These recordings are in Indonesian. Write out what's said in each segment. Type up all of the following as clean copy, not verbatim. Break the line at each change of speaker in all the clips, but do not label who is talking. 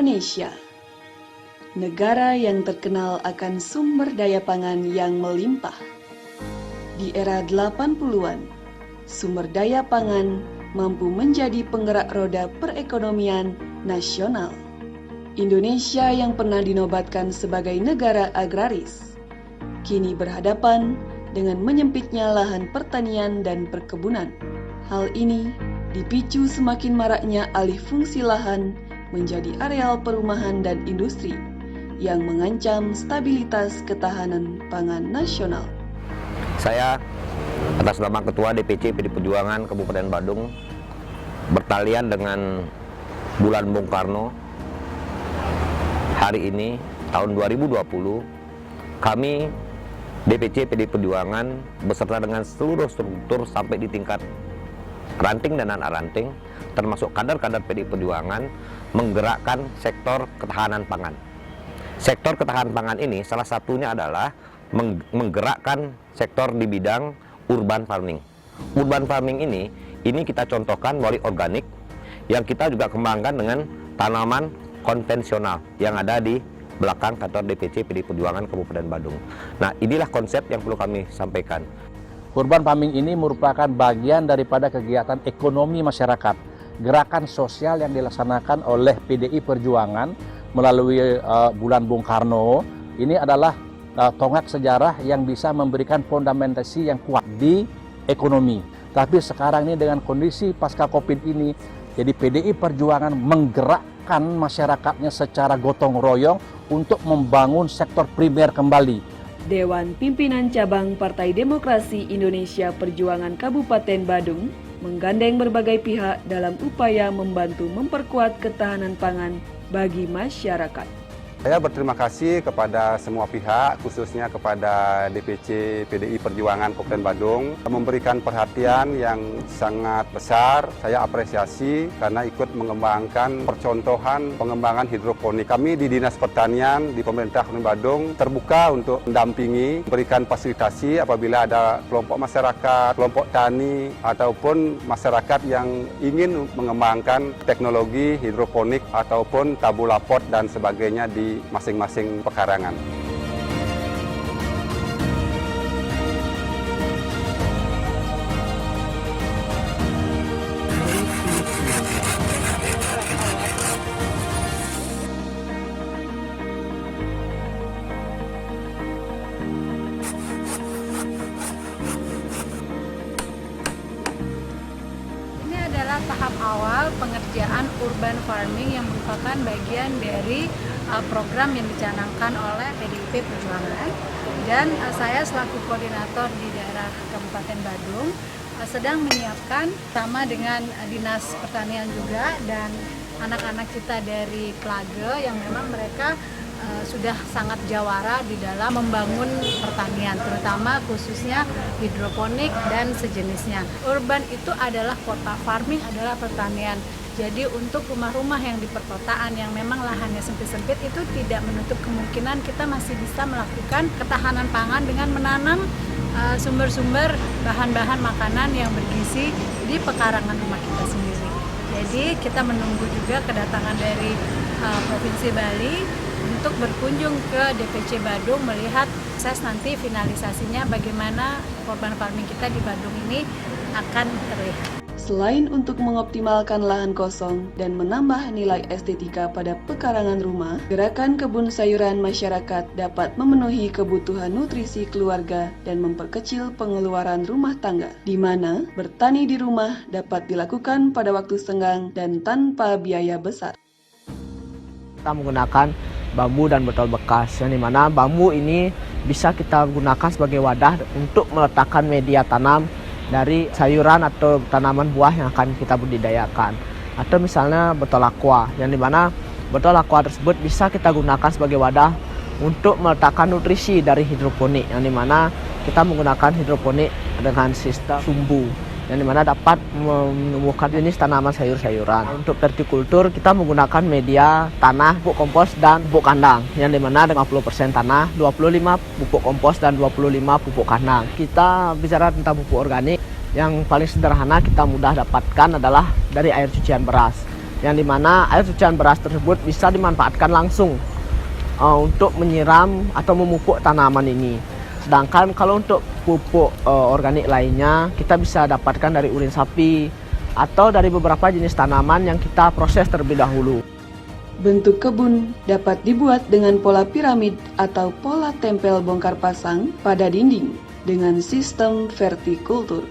Indonesia, negara yang terkenal akan sumber daya pangan yang melimpah. Di era 80-an, sumber daya pangan mampu menjadi penggerak roda perekonomian nasional. Indonesia yang pernah dinobatkan sebagai negara agraris, kini berhadapan dengan menyempitnya lahan pertanian dan perkebunan. Hal ini dipicu semakin maraknya alih fungsi lahan menjadi areal perumahan dan industri yang mengancam stabilitas ketahanan pangan nasional.
Saya atas nama Ketua DPC PD Perjuangan Kabupaten Badung bertalian dengan bulan Bung Karno. Hari ini tahun 2020 kami DPC PD Perjuangan beserta dengan seluruh struktur sampai di tingkat ranting dan anak ranting, termasuk kader-kader PD Perjuangan, menggerakkan sektor ketahanan pangan. Sektor ketahanan pangan ini salah satunya adalah menggerakkan sektor di bidang urban farming. Urban farming ini kita contohkan melalui organik, yang kita juga kembangkan dengan tanaman konvensional yang ada di belakang kantor DPC PD Perjuangan Kabupaten Badung. Nah, inilah konsep yang perlu kami sampaikan.
Urban farming ini merupakan bagian daripada kegiatan ekonomi masyarakat, gerakan sosial yang dilaksanakan oleh PDI Perjuangan melalui bulan Bung Karno. Ini adalah tonggak sejarah yang bisa memberikan fondamentasi yang kuat di ekonomi. Tapi sekarang ini dengan kondisi pasca Covid ini, jadi PDI Perjuangan menggerakkan masyarakatnya secara gotong royong untuk membangun sektor primer kembali.
Dewan Pimpinan Cabang Partai Demokrasi Indonesia Perjuangan Kabupaten Badung menggandeng berbagai pihak dalam upaya membantu memperkuat ketahanan pangan bagi masyarakat.
Saya berterima kasih kepada semua pihak, khususnya kepada DPC PDI Perjuangan Kabupaten Badung, memberikan perhatian yang sangat besar. Saya apresiasi karena ikut mengembangkan percontohan pengembangan hidroponik. Kami di Dinas Pertanian di Pemerintah Kabupaten Badung terbuka untuk mendampingi, memberikan fasilitasi apabila ada kelompok masyarakat, kelompok tani, ataupun masyarakat yang ingin mengembangkan teknologi hidroponik ataupun tabula pot dan sebagainya di masing-masing pekarangan.
Ini adalah tahap awal pengerjaan urban farming yang merupakan bagian dari program yang dicanangkan oleh PDIP Perjuangan, dan saya selaku koordinator di daerah Kabupaten Badung sedang menyiapkan sama dengan Dinas Pertanian juga dan anak-anak kita dari Klage yang memang mereka sudah sangat jawara di dalam membangun pertanian, terutama khususnya hidroponik dan sejenisnya. Urban itu adalah kota, farming adalah pertanian. Jadi untuk rumah-rumah yang di perkotaan yang memang lahannya sempit-sempit itu tidak menutup kemungkinan kita masih bisa melakukan ketahanan pangan dengan menanam sumber-sumber bahan-bahan makanan yang bergizi di pekarangan rumah kita sendiri. Jadi kita menunggu juga kedatangan dari Provinsi Bali untuk berkunjung ke DPC Badung melihat proses nanti finalisasinya bagaimana urban farming kita di Badung ini akan terlihat.
Selain untuk mengoptimalkan lahan kosong dan menambah nilai estetika pada pekarangan rumah, gerakan kebun sayuran masyarakat dapat memenuhi kebutuhan nutrisi keluarga dan memperkecil pengeluaran rumah tangga, di mana bertani di rumah dapat dilakukan pada waktu senggang dan tanpa biaya besar.
Kita menggunakan bambu dan botol bekas, yang dimana bambu ini bisa kita gunakan sebagai wadah untuk meletakkan media tanam dari sayuran atau tanaman buah yang akan kita budidayakan. Atau misalnya botol aqua, yang dimana botol aqua tersebut bisa kita gunakan sebagai wadah untuk meletakkan nutrisi dari hidroponik, yang dimana kita menggunakan hidroponik dengan sistem sumbu, yang dimana dapat menumbuhkan jenis tanaman sayur-sayuran. Untuk vertikultur kita menggunakan media tanah, pupuk kompos, dan pupuk kandang, yang dimana 50% tanah, 25 pupuk kompos, dan 25 pupuk kandang. Kita bicara tentang pupuk organik, yang paling sederhana kita mudah dapatkan adalah dari air cucian beras, yang dimana air cucian beras tersebut bisa dimanfaatkan langsung untuk menyiram atau memupuk tanaman ini. Sedangkan kalau untuk pupuk organik lainnya kita bisa dapatkan dari urin sapi atau dari beberapa jenis tanaman yang kita proses terlebih dahulu.
Bentuk kebun dapat dibuat dengan pola piramid atau pola tempel bongkar pasang pada dinding dengan sistem vertikultur.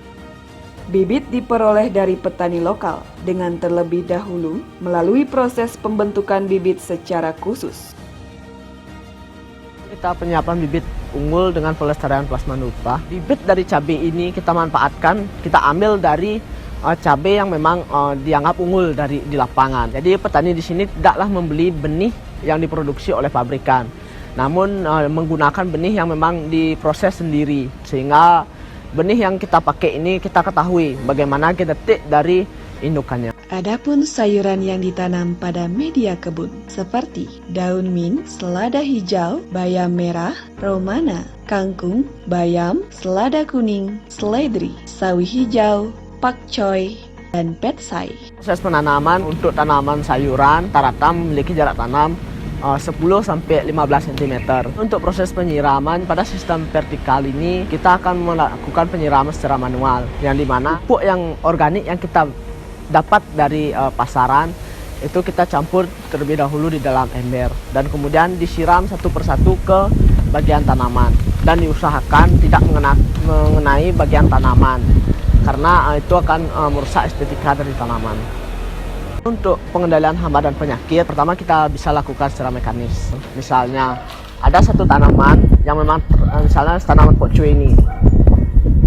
Bibit diperoleh dari petani lokal dengan terlebih dahulu melalui proses pembentukan bibit secara khusus.
Kita penyiapan bibit unggul dengan pelestarian plasma nutah. Bibit dari cabai ini kita manfaatkan, kita ambil dari cabai yang memang dianggap unggul di lapangan. Jadi petani di sini tidaklah membeli benih yang diproduksi oleh pabrikan, namun menggunakan benih yang memang diproses sendiri, sehingga benih yang kita pakai ini kita ketahui bagaimana genetik dari indukannya.
Adapun sayuran yang ditanam pada media kebun seperti daun mint, selada hijau, bayam merah, romana, kangkung, bayam, selada kuning, seledri, sawi hijau, pakcoy, dan petsai.
Proses penanaman untuk tanaman sayuran rata-rata memiliki jarak tanam 10-15 cm. Untuk proses penyiraman pada sistem vertikal ini kita akan melakukan penyiraman secara manual, yang dimana pupuk yang organik yang kita dapat dari pasaran itu kita campur terlebih dahulu di dalam ember dan kemudian disiram satu persatu ke bagian tanaman dan diusahakan tidak mengenai bagian tanaman karena itu akan merusak estetika dari tanaman. Untuk pengendalian hama dan penyakit, pertama kita bisa lakukan secara mekanis. Misalnya ada satu tanaman yang memang misalnya tanaman pokcoi ini,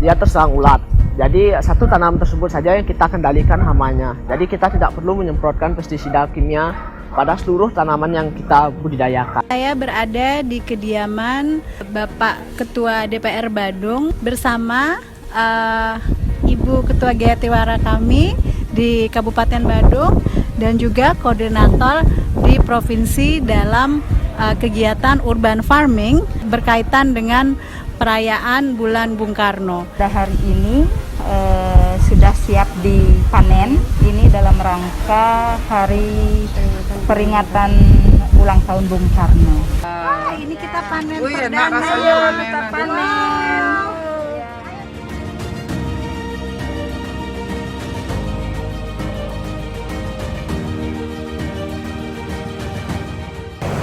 dia terserang ulat. Jadi satu tanaman tersebut saja yang kita kendalikan hamanya. Jadi kita tidak perlu menyemprotkan pestisida kimia pada seluruh tanaman yang kita budidayakan.
Saya berada di kediaman Bapak Ketua DPR Badung bersama Ibu Ketua Gayatiwara kami di Kabupaten Badung dan juga koordinator di provinsi dalam kegiatan urban farming berkaitan dengan perayaan Bulan Bung Karno.
Pada hari ini sudah siap dipanen. Ini dalam rangka hari peringatan ulang tahun Bung Karno.
Ini kita panen
enak rasanya kita panen.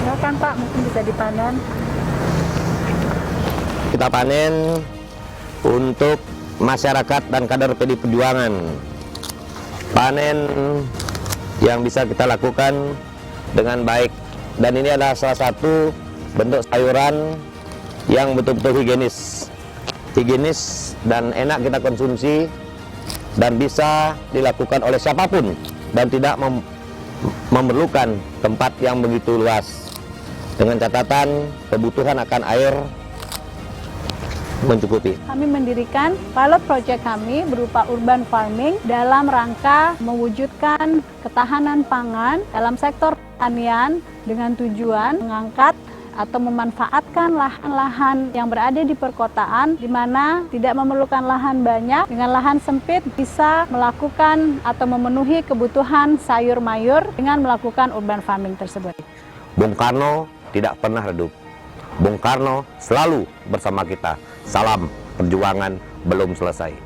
Silakan Pak, mungkin bisa dipanen.
Kita panen untuk masyarakat dan kader PDI Perjuangan. Panen yang bisa kita lakukan dengan baik, dan ini adalah salah satu bentuk sayuran yang betul-betul higienis dan enak kita konsumsi dan bisa dilakukan oleh siapapun dan tidak memerlukan tempat yang begitu luas, dengan catatan kebutuhan akan air mencukupi.
Kami mendirikan pilot project kami berupa urban farming dalam rangka mewujudkan ketahanan pangan dalam sektor pertanian dengan tujuan mengangkat atau memanfaatkan lahan-lahan yang berada di perkotaan di mana tidak memerlukan lahan banyak, dengan lahan sempit bisa melakukan atau memenuhi kebutuhan sayur mayur dengan melakukan urban farming tersebut.
Bung Karno tidak pernah redup. Bung Karno selalu bersama kita. Salam perjuangan belum selesai.